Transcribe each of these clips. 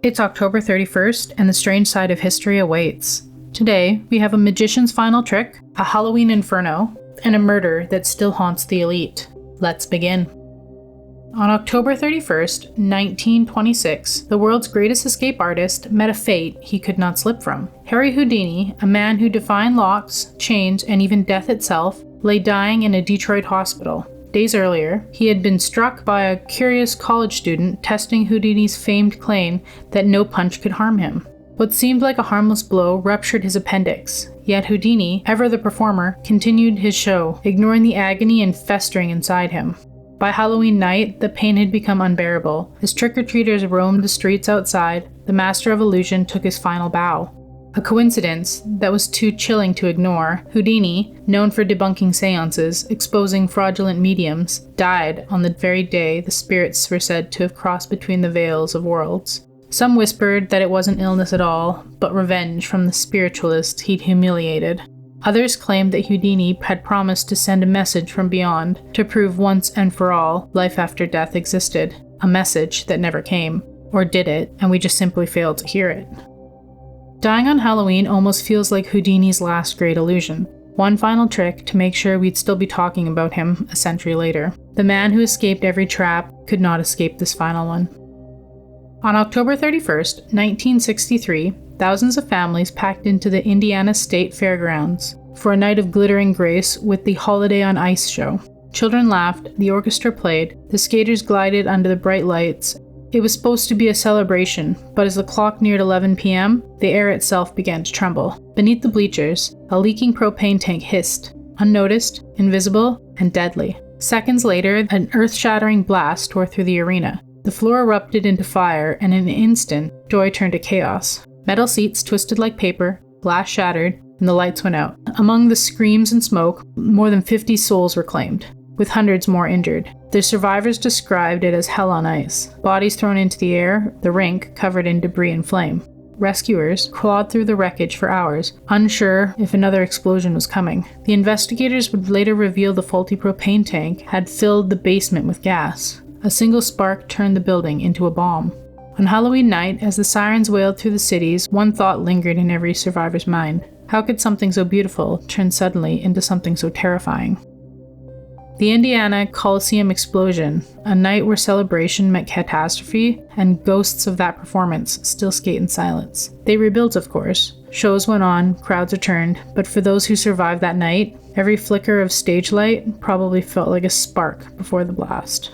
It's October 31st, and the strange side of history awaits. Today, we have a magician's final trick, a Halloween inferno, and a murder that still haunts the elite. Let's begin. On October 31st, 1926, the world's greatest escape artist met a fate he could not slip from. Harry Houdini, a man who defied locks, chains, and even death itself, lay dying in a Detroit hospital. Days earlier, he had been struck by a curious college student testing Houdini's famed claim that no punch could harm him. What seemed like a harmless blow ruptured his appendix, yet Houdini, ever the performer, continued his show, ignoring the agony and festering inside him. By Halloween night, the pain had become unbearable. As trick-or-treaters roamed the streets outside, the master of illusion took his final bow. A coincidence that was too chilling to ignore. Houdini, known for debunking seances, exposing fraudulent mediums, died on the very day the spirits were said to have crossed between the veils of worlds. Some whispered that it wasn't illness at all, but revenge from the spiritualist he'd humiliated. Others claimed that Houdini had promised to send a message from beyond to prove once and for all life after death existed. A message that never came. Or did it, and we just simply failed to hear it. Dying on Halloween almost feels like Houdini's last great illusion. One final trick to make sure we'd still be talking about him a century later. The man who escaped every trap could not escape this final one. On October 31st, 1963, thousands of families packed into the Indiana State Fairgrounds for a night of glittering grace with the Holiday on Ice show. Children laughed, the orchestra played, the skaters glided under the bright lights. It was supposed to be a celebration, but as the clock neared 11 p.m., the air itself began to tremble. Beneath the bleachers, a leaking propane tank hissed, unnoticed, invisible, and deadly. Seconds later, an earth-shattering blast tore through the arena. The floor erupted into fire, and in an instant, joy turned to chaos. Metal seats twisted like paper, glass shattered, and the lights went out. Among the screams and smoke, more than 50 souls were claimed, with hundreds more injured. The survivors described it as hell on ice. Bodies thrown into the air, the rink covered in debris and flame. Rescuers clawed through the wreckage for hours, unsure if another explosion was coming. The investigators would later reveal the faulty propane tank had filled the basement with gas. A single spark turned the building into a bomb. On Halloween night, as the sirens wailed through the cities, one thought lingered in every survivor's mind. How could something so beautiful turn suddenly into something so terrifying? The Indiana Coliseum explosion, a night where celebration met catastrophe, and ghosts of that performance still skate in silence. They rebuilt, of course. Shows went on, crowds returned, but for those who survived that night, every flicker of stage light probably felt like a spark before the blast.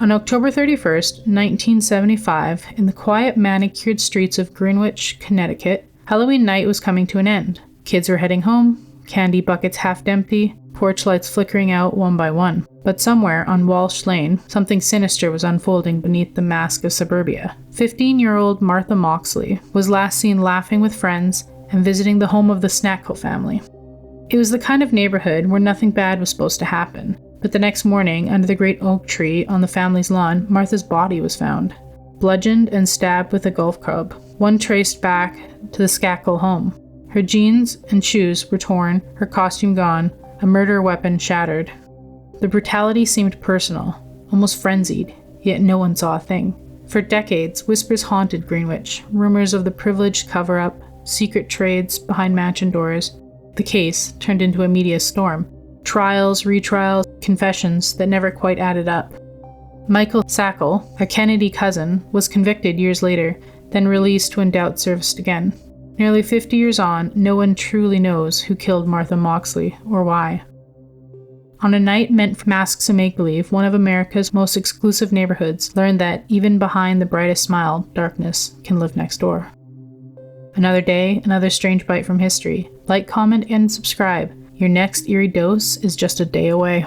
On October 31st, 1975, in the quiet, manicured streets of Greenwich, Connecticut, Halloween night was coming to an end. Kids were heading home, candy buckets half empty, porch lights flickering out one by one. But somewhere on Walsh Lane, something sinister was unfolding beneath the mask of suburbia. 15-year-old Martha Moxley was last seen laughing with friends and visiting the home of the Snackle family. It was the kind of neighborhood where nothing bad was supposed to happen. But the next morning, under the great oak tree on the family's lawn, Martha's body was found, bludgeoned and stabbed with a golf club, one traced back to the Skakel home. Her jeans and shoes were torn, her costume gone, a murder weapon shattered. The brutality seemed personal, almost frenzied, yet no one saw a thing. For decades, whispers haunted Greenwich, rumors of the privileged cover-up, secret trades behind mansion doors. The case turned into a media storm. Trials, retrials, confessions that never quite added up. Michael Skakel, a Kennedy cousin, was convicted years later, then released when doubt surfaced again. Nearly 50 years on, no one truly knows who killed Martha Moxley or why. On a night meant for masks and make-believe, one of America's most exclusive neighborhoods learned that even behind the brightest smile, darkness can live next door. Another day, another strange bite from history. Like, comment, and subscribe. Your next eerie dose is just a day away.